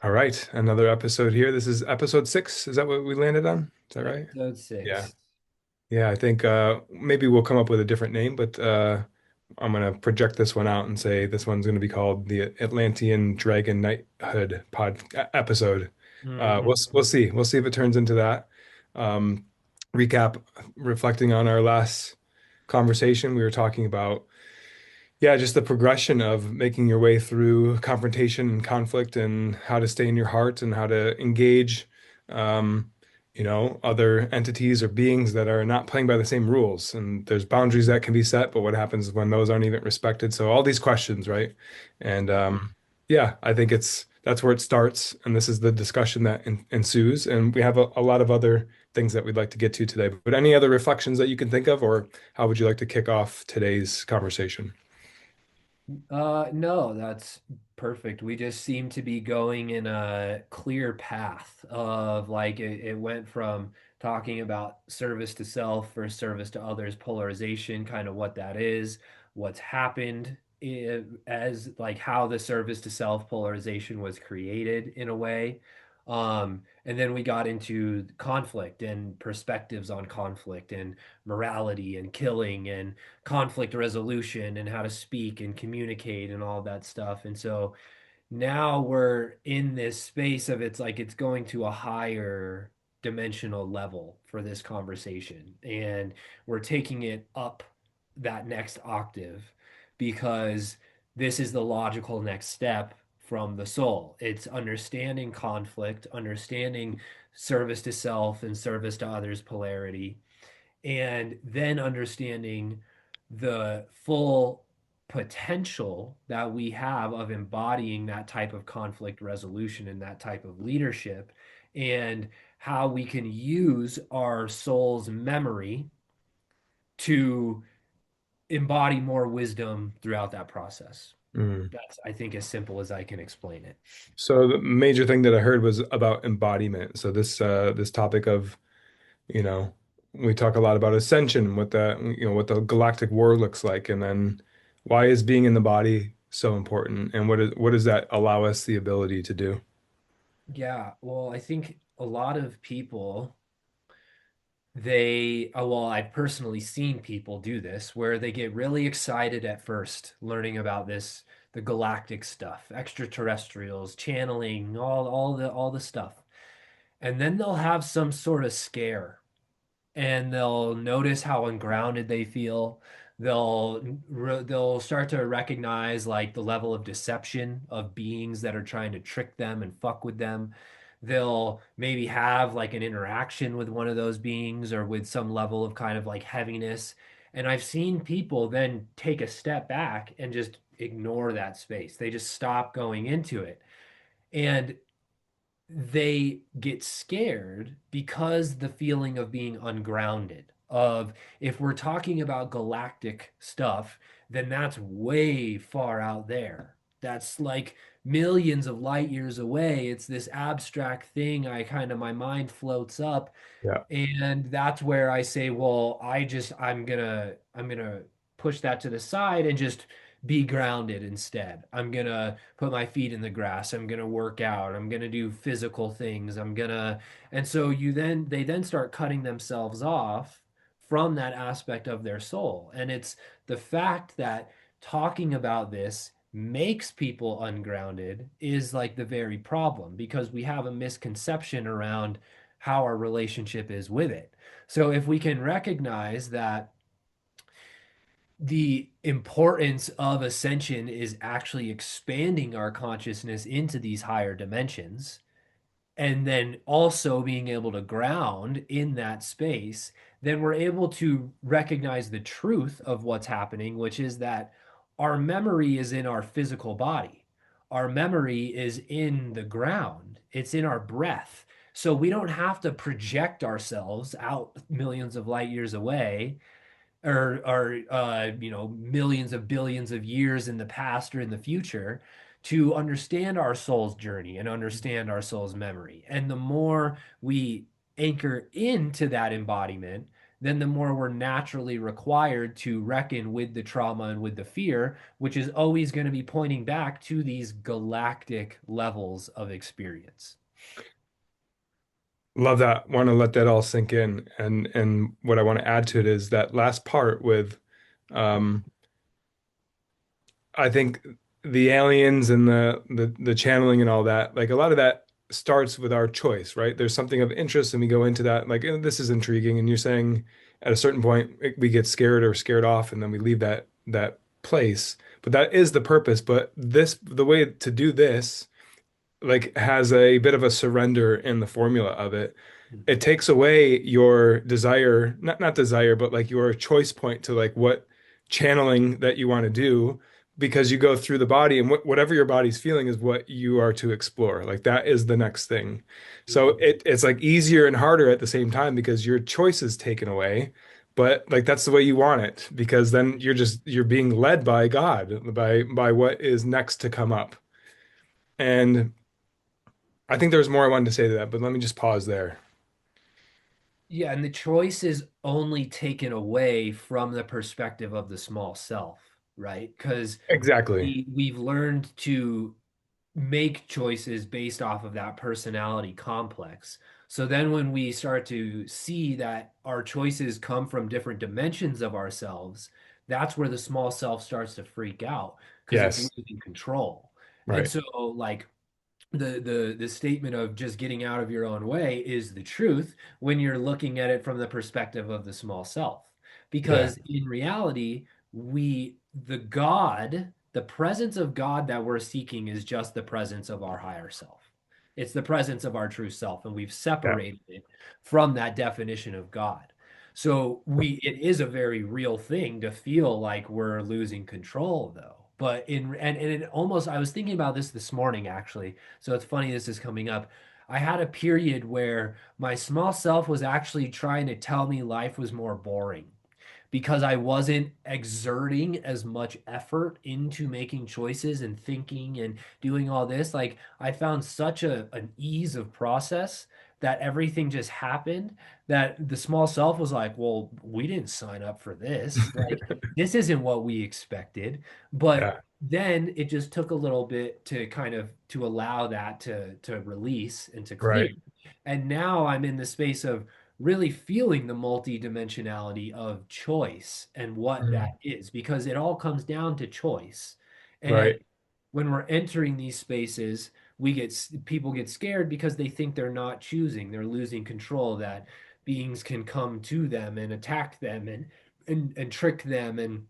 All right, another episode here. This is episode 6. Is that what we landed on? Is that right? Episode Yeah. 6. Yeah, I think maybe we'll come up with a different name, but I'm gonna project this one out and say this one's gonna be called the Atlantean Dragon Knighthood episode. We'll Hmm. see. We'll see if it turns into that. Um, Recap, reflecting on our last conversation, we were talking about yeah, just the progression of making your way through confrontation and conflict and how to stay in your heart and how to engage, um, other entities or beings that are not playing by the same rules. And there's boundaries that can be set, but what happens when those aren't even respected? So all these questions, right? And yeah, I think that's where it starts. And this is the discussion that ensues. And we have a lot of other things that we'd like to get to today. But any other reflections that you can think of, or how would you like to kick off today's conversation? No, that's perfect. We just seem to be going in a clear path of like it went from talking about service to self or service to others, polarization, kind of what that is, what's happened as like how the service to self polarization was created in a way. And then we got into conflict and perspectives on conflict and morality and killing and conflict resolution and how to speak and communicate and all that stuff. And so now we're in this space of it's like it's going to a higher dimensional level for this conversation. And we're taking it up that next octave because this is the logical next step from the soul. It's understanding conflict, understanding service to self and service to others polarity, and then understanding the full potential that we have of embodying that type of conflict resolution and that type of leadership, and how we can use our soul's memory to embody more wisdom throughout that process. Mm. That's, I think, as simple as I can explain it. So the major thing that I heard was about embodiment. So this topic of, you know, we talk a lot about ascension, what the galactic war looks like, and then why is being in the body so important, and what does that allow us the ability to do? Yeah, well, I think a lot of people well, I've personally seen people do this where they get really excited at first learning about this, the galactic stuff, extraterrestrials, channeling, all the stuff. And then they'll have some sort of scare and they'll notice how ungrounded they feel. They'll start to recognize like the level of deception of beings that are trying to trick them and fuck with them. They'll maybe have like an interaction with one of those beings or with some level of kind of like heaviness. And I've seen people then take a step back and just ignore that space. They just stop going into it. And they get scared because the feeling of being ungrounded of if we're talking about galactic stuff, then that's way far out there. That's like millions of light years away. It's this abstract thing. I kind of my mind floats up, Yeah. and that's where I say, well, I'm gonna push that to the side and just be grounded instead. I'm gonna put my feet in the grass. I'm gonna work out. I'm gonna do physical things. And so they then start cutting themselves off from that aspect of their soul. And it's the fact that talking about this makes people ungrounded is like the very problem because we have a misconception around how our relationship is with it. So if we can recognize that the importance of ascension is actually expanding our consciousness into these higher dimensions, and then also being able to ground in that space, then we're able to recognize the truth of what's happening, which is that our memory is in our physical body. Our memory is in the ground, it's in our breath. So we don't have to project ourselves out millions of light years away or millions of billions of years in the past or in the future to understand our soul's journey and understand our soul's memory. And the more we anchor into that embodiment, then the more we're naturally required to reckon with the trauma and with the fear, which is always going to be pointing back to these galactic levels of experience. Love that. Want to let that all sink in. And what I want to add to it is that last part with um I think the aliens and the channeling and all that, like a lot of that starts with our choice, right? There's something of interest and we go into that, like, this is intriguing. And you're saying at a certain point we get scared or scared off and then we leave that place. But that is the purpose. But the way to do this, like, has a bit of a surrender in the formula of it. It takes away your desire, not desire, but like your choice point to like what channeling that you want to do, because you go through the body and whatever your body's feeling is what you are to explore. Like that is the next thing. So Mhm. it's like easier and harder at the same time because your choice is taken away. But like that's the way you want it, because then you're being led by God, by what is next to come up. And I think there's more I wanted to say to that, but let me just pause there. Yeah, and the choice is only taken away from the perspective of the small self, right? Because Exactly. we've learned to make choices based off of that personality complex. So then when we start to see that our choices come from different dimensions of ourselves, that's where the small self starts to freak out because it's Yes. losing control. And Right. so like the statement of just getting out of your own way is the truth when you're looking at it from the perspective of the small self. Yeah. Because in reality, the presence of God that we're seeking is just the presence of our higher self. It's the presence of our true self, and we've Yeah. separated it from that definition of God. So it is a very real thing to feel like we're losing control, though. But and it almost, I was thinking about this morning actually, so it's funny this is coming up. I had a period where my small self was actually trying to tell me life was more boring because I wasn't exerting as much effort into making choices and thinking and doing all this. Like I found such an ease of process that everything just happened that the small self was like, well, we didn't sign up for this. Like this isn't what we expected. But Yeah. then it just took a little bit to kind of to allow that to release and to clear. Right. And now I'm in the space of really feeling the multidimensionality of choice and what that Mm. is, because it all comes down to choice. And Right. when we're entering these spaces, people get scared because they think they're not choosing, they're losing control, that beings can come to them and attack them and trick them, and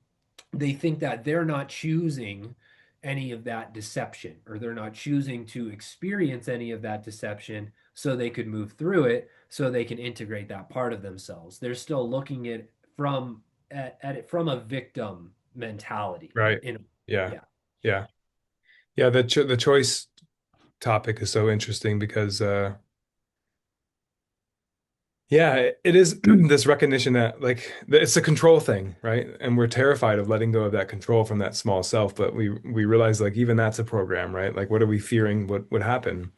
they think that they're not choosing any of that deception, or they're not choosing to experience any of that deception so they could move through it, so they can integrate that part of themselves. They're still looking at it from a victim mentality. Right. In Yeah. Yeah. Yeah. Yeah. The choice topic is so interesting because yeah, it is this recognition that like it's a control thing, right? And we're terrified of letting go of that control from that small self, but we realize like even that's a program, right? Like what are we fearing what would happen?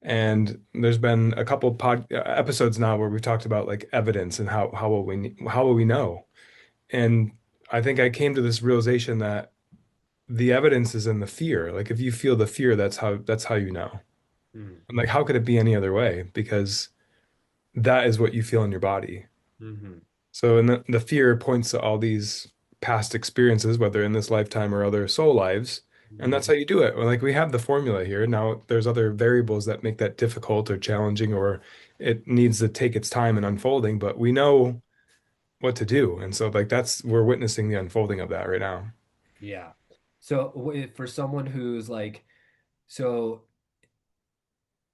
And there's been a couple pod episodes now where we've talked about like evidence and how will we know? And I think I came to this realization that the evidence is in the fear. Like if you feel the fear, that's how you know. Mm. And like how could it be any other way? Because that is what you feel in your body. Hmm. So and the fear points to all these past experiences, whether in this lifetime or other soul lives. And that's Hmm. how you do it. Well, like we have the formula here. Now there's other variables that make that difficult or challenging, or it needs to take its time in unfolding, but we know what to do. And so like we're witnessing the unfolding of that right now. Yeah. So for someone who's like, so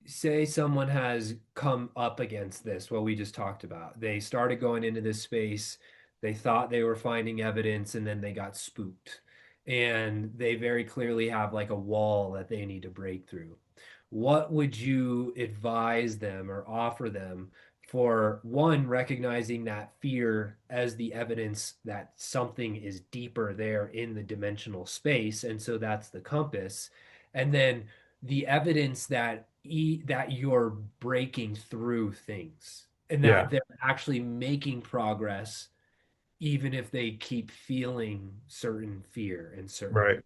say someone has come up against this, what we just talked about. They started going into this space, they thought they were finding evidence, and then they got spooked. And they very clearly have like a wall that they need to break through. What would you advise them or offer them for one, recognizing that fear as the evidence that something is deeper there in the dimensional space, and so that's the compass, and then the evidence that that you're breaking through things. and that Yeah, they're actually making progress even if they keep feeling certain fear and certain right.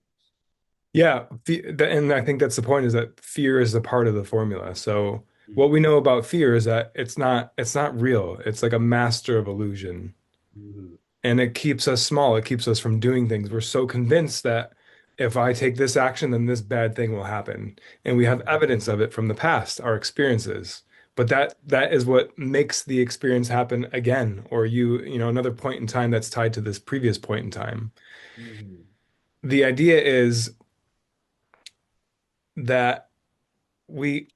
Yeah, and I think that's the point is that fear is a part of the formula. So what we know about fear is that it's not real. It's like a master of illusion. Mhm. And it keeps us small. It keeps us from doing things. We're so convinced that if I take this action, then this bad thing will happen. And we have Mhm. evidence of it from the past, our experiences. But that is what makes the experience happen again, or another point in time that's tied to this previous point in time. Mhm. The idea is that we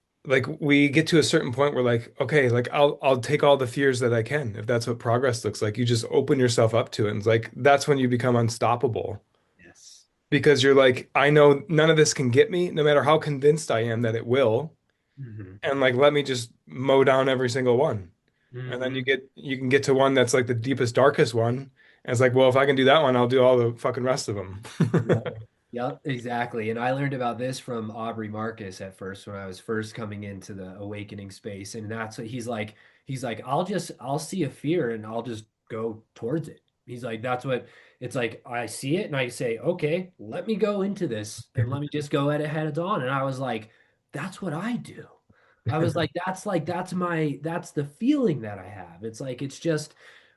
we get to a certain point where like, okay, like I'll take all the fears that I can, if that's what progress looks like. You just open yourself up to it. And it's like that's when you become unstoppable. Yes. Because you're like, I know none of this can get me, no matter how convinced I am that it will. Mhm. And like, let me just mow down every single one. And then Mhm. you can get to one that's like the deepest, darkest one. And it's like, well, if I can do that one, I'll do all the fucking rest of them. Yep. Yep, exactly. And I learned about this from Aubrey Marcus at first when I was first coming into the awakening space. And that's what he's like, I'll see a fear and I'll just go towards it. He's like, that's what it's like. I see it and I say, okay, let me go into this and let me just go at it head on. And I was like, that's what I do. I was like, that's the feeling that I have. It's like, it's just,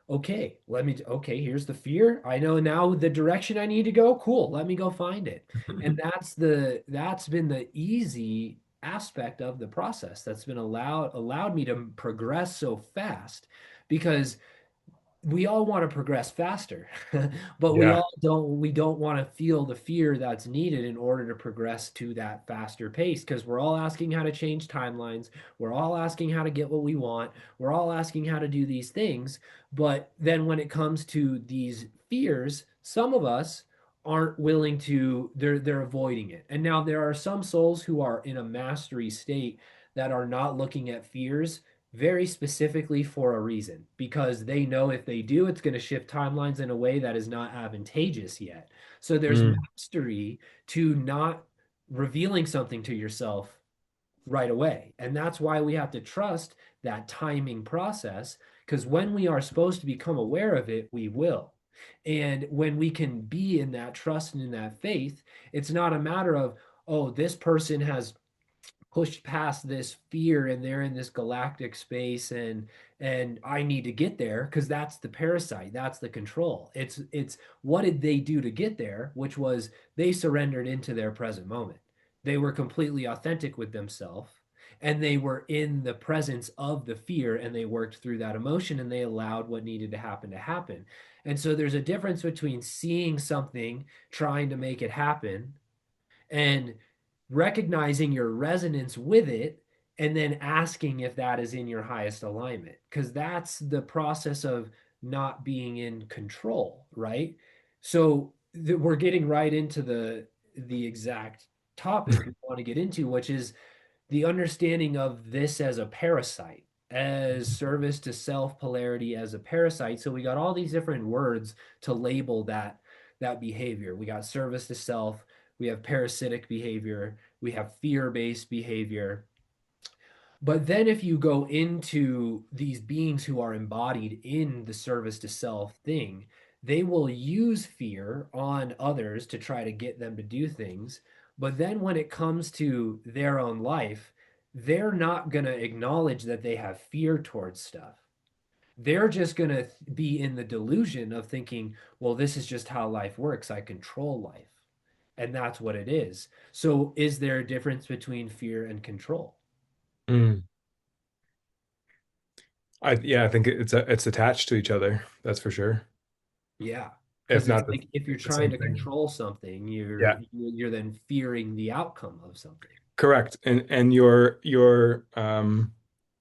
okay, okay, here's the fear. I know now the direction I need to go. Cool. Let me go find it. And that's been the easy aspect of the process that's been allowed me to progress so fast because we all want to progress faster, but Yeah. we don't want to feel the fear that's needed in order to progress to that faster pace because we're all asking how to change timelines, we're all asking how to get what we want, we're all asking how to do these things, but then when it comes to these fears, some of us aren't willing to they're avoiding it. And now there are some souls who are in a mastery state that are not looking at fears very specifically for a reason because they know if they do, it's going to shift timelines in a way that is not advantageous yet. So there's Mm, mastery to not revealing something to yourself right away. And that's why we have to trust that timing process because when we are supposed to become aware of it, we will. And when we can be in that trust and in that faith, it's not a matter of, oh, this person has pushed past this fear and they're in this galactic space and I need to get there because that's the parasite, that's the control. It's what did they do to get there, which was they surrendered into their present moment. They were completely authentic with themselves and they were in the presence of the fear and they worked through that emotion and they allowed what needed to happen to happen. And so there's a difference between seeing something, trying to make it happen, and recognizing your resonance with it and then asking if that is in your highest alignment because that's the process of not being in control, right? So we're getting right into the exact topic we want to get into, which is the understanding of this as a parasite, as service to self, polarity as a parasite. So we got all these different words to label that behavior. We got service to self, we have parasitic behavior, we have fear-based behavior. But then if you go into these beings who are embodied in the service to self thing, they will use fear on others to try to get them to do things. But then when it comes to their own life, they're not going to acknowledge that they have fear towards stuff. They're just going to be in the delusion of thinking, well, this is just how life works. I control life. And that's what it is. So, is there a difference between fear and control? mm. I think it's attached to each other. That's for sure. Yeah, If because it's not like if you're the trying same to thing. control something, Yeah. you're then fearing the outcome of something. Correct. And your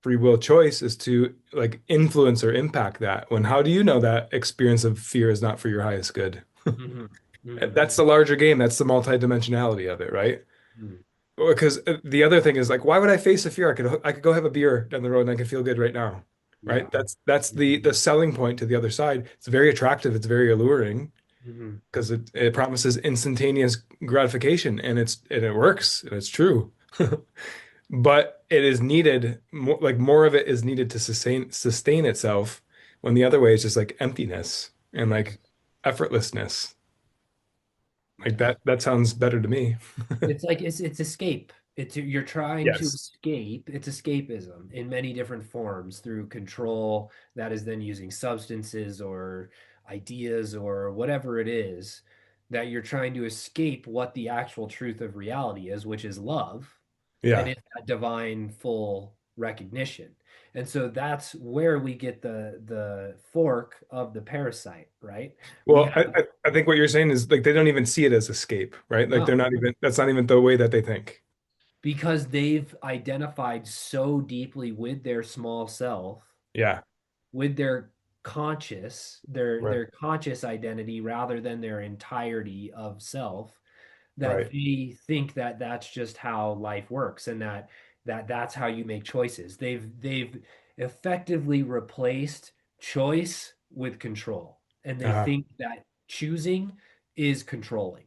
free will choice is to like influence or impact that. When how do you know that experience of fear is not for your highest good? Hmm. Hmm. That's the larger game. That's the multidimensionality of it, right? Hmm. Because the other thing is like, why would I face a fear? I could go have a beer down the road and I can feel good right now, right? Yeah. That's the Hmm. selling point to the other side. It's very attractive. It's very alluring Hmm. because it promises instantaneous gratification and it works and it's true. but it is needed more, like more of it is needed to sustain itself when the other way is just like emptiness and Mhm. like effortlessness. Like Yeah. that sounds better to me. It's like it's escape. It's you're trying to Yes. escape. It's escapism in many different forms through control that is then using substances or ideas or whatever it is that you're trying to escape what the actual truth of reality is, which is love, and Yeah. it's that divine full recognition. And so that's where we get the fork of the parasite, right? We Well, I think what you're saying is like they don't even see it as escape, right? Like they're no, not even that's not even the way that they think. because they've identified so deeply with their small self, Yeah. with their conscious, Right. their conscious identity rather than their entirety of self, that Right. they think that that's just how life works and that's how you make choices. They've effectively replaced choice with control, and they Uh-huh. think that choosing is controlling.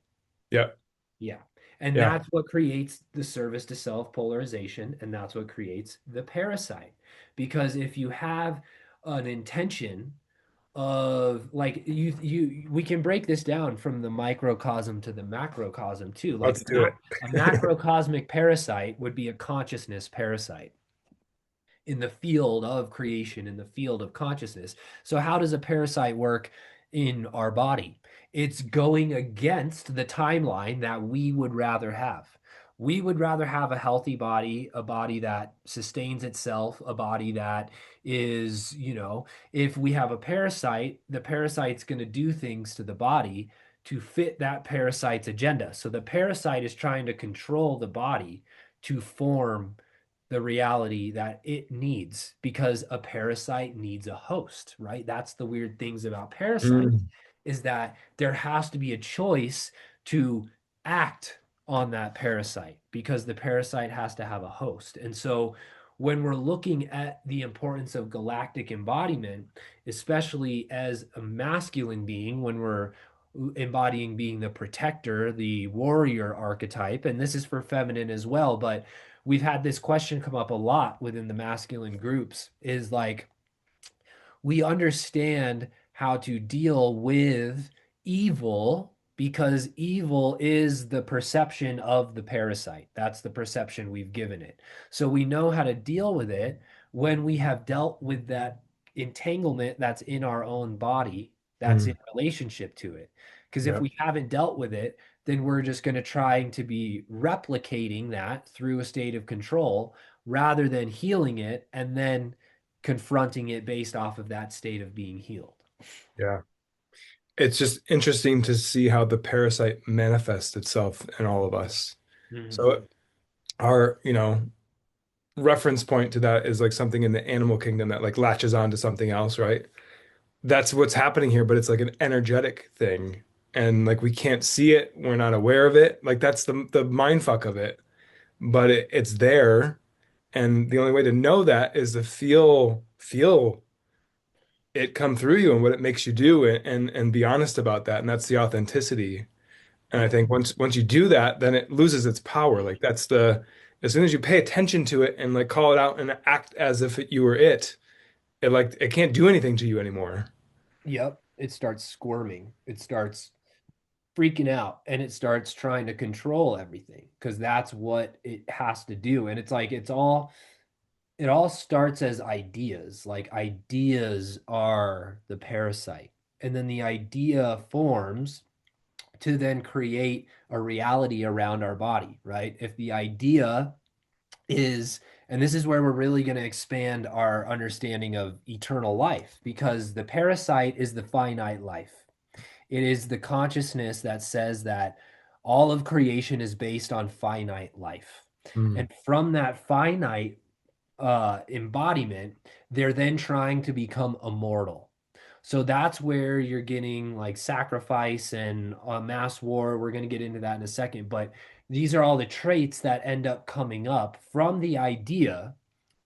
Yeah. Yeah. And Yeah. that's what creates the service to self polarization. And that's what creates the parasite. Because if you have an intention of like we can break this down from the microcosm to the macrocosm too. Like Let's do it. a macrocosmic parasite would be a consciousness parasite in the field of creation, in the field of consciousness. So, how does a parasite work in our body? It's going against the timeline that we would rather have. We would rather have a healthy body, a body that sustains itself, a body that is, if we have a parasite, the parasite's going to do things to the body to fit that parasite's agenda. So the parasite is trying to control the body to form the reality that it needs because a parasite needs a host, right? That's the weird things about parasites Mm. is that there has to be a choice to act on that parasite because the parasite has to have a host. And so when we're looking at the importance of galactic embodiment, especially as a masculine being, when we're embodying being the protector, the warrior archetype, and this is for feminine as well, but we've had this question come up a lot within the masculine groups is like we understand how to deal with evil because evil is the perception of the parasite. That's the perception we've given it. So we know how to deal with it when we have dealt with that entanglement that's in our own body, that's in Mm. relationship to it. Because if Yeah. we haven't dealt with it, then we're just going to trying to be replicating that through a state of control rather than healing it and then confronting it based off of that state of being healed. Yeah. It's just interesting to see how the parasite manifests itself in all of us. Mhm. So our, reference point to that is like something in the animal kingdom that like latches on to something else, right? That's what's happening here, but it's like an energetic thing. And like we can't see it, we're not aware of it. Like that's the mind fuck of it. But it's there. And the only way to know that is to feel it come through you and what it makes you do and be honest about that. And that's the authenticity. And I Yeah. think once you do that, then it loses its power. Like that's the as soon as you pay attention to it and like call it out and act as if you were it like it can't do anything to you anymore. Yep. It starts squirming. It starts freaking out and it starts trying to control everything because that's what it has to do. And it's like it all starts as ideas. Like ideas are the parasite. And then the idea forms to then create a reality around our body, right? If the idea is, and this is where we're really going to expand our understanding of eternal life, because the parasite is the finite life. It is the consciousness that says that all of creation is based on finite life. Mm, And from that finite embodiment, they're then trying to become immortal. So that's where you're getting like sacrifice and mass war. We're going to get into that in a second, but these are all the traits that end up coming up from the idea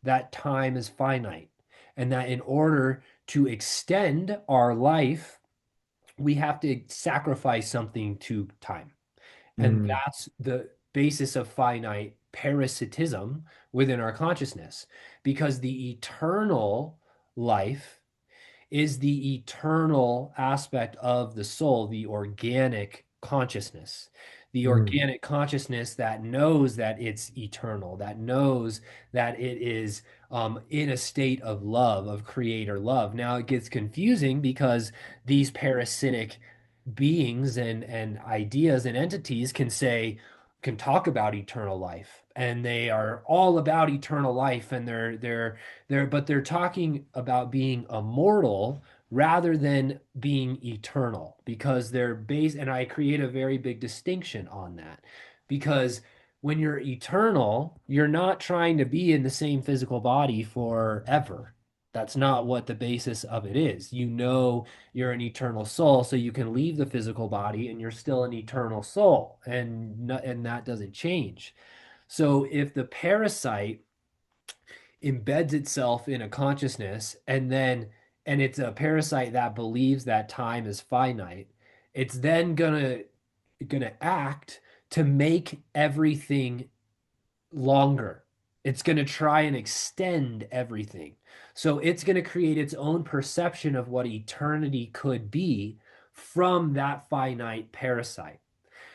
that time is finite and that in order to extend our life, we have to sacrifice something to time. And mm, that's the basis of finite parasitism within our consciousness, because the eternal life is the eternal aspect of the soul, the organic consciousness. The Mm. organic consciousness that knows that it's eternal, that knows that it is in a state of love, of creator love. Now it gets confusing because these parasitic beings and ideas and entities can talk about eternal life, and they are all about eternal life, and they're talking about being immortal rather than being eternal, because they're based, and I create a very big distinction on that, because when you're eternal, you're not trying to be in the same physical body forever. That's not what the basis of it is. You know you're an eternal soul, so you can leave the physical body and you're still an eternal soul, and that doesn't change. So if the parasite embeds itself in a consciousness, and it's a parasite that believes that time is finite, it's then gonna act to make everything longer. It's going to try and extend everything. So it's going to create its own perception of what eternity could be from that finite parasite.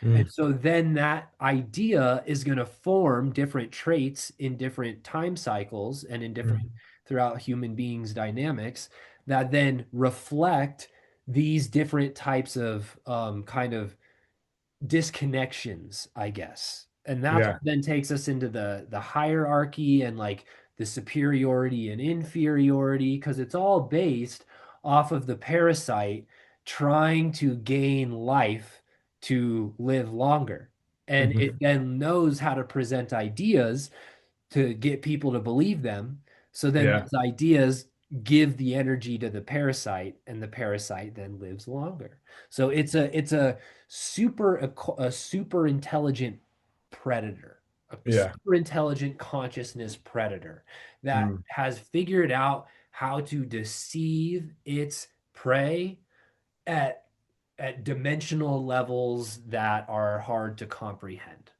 Mm. And so then that idea is going to form different traits in different time cycles and in different Mm. throughout human beings' dynamics that then reflect these different types of kind of disconnections, I guess. And that's what Yeah. then takes us into the hierarchy and like the superiority and inferiority, because it's all based off of the parasite trying to gain life to live longer. And it Mhm. then knows how to present ideas to get people to believe them. So then Yeah. those ideas give the energy to the parasite, and the parasite then lives longer. So it's a super intelligent predator, a Yeah. super intelligent consciousness predator that Mm. has figured out how to deceive its prey at at dimensional levels that are hard to comprehend.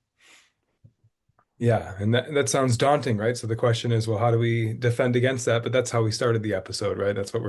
Yeah. And that sounds daunting, right? So the question is, well, how do we defend against that? But that's how we started the episode, right? That's what we're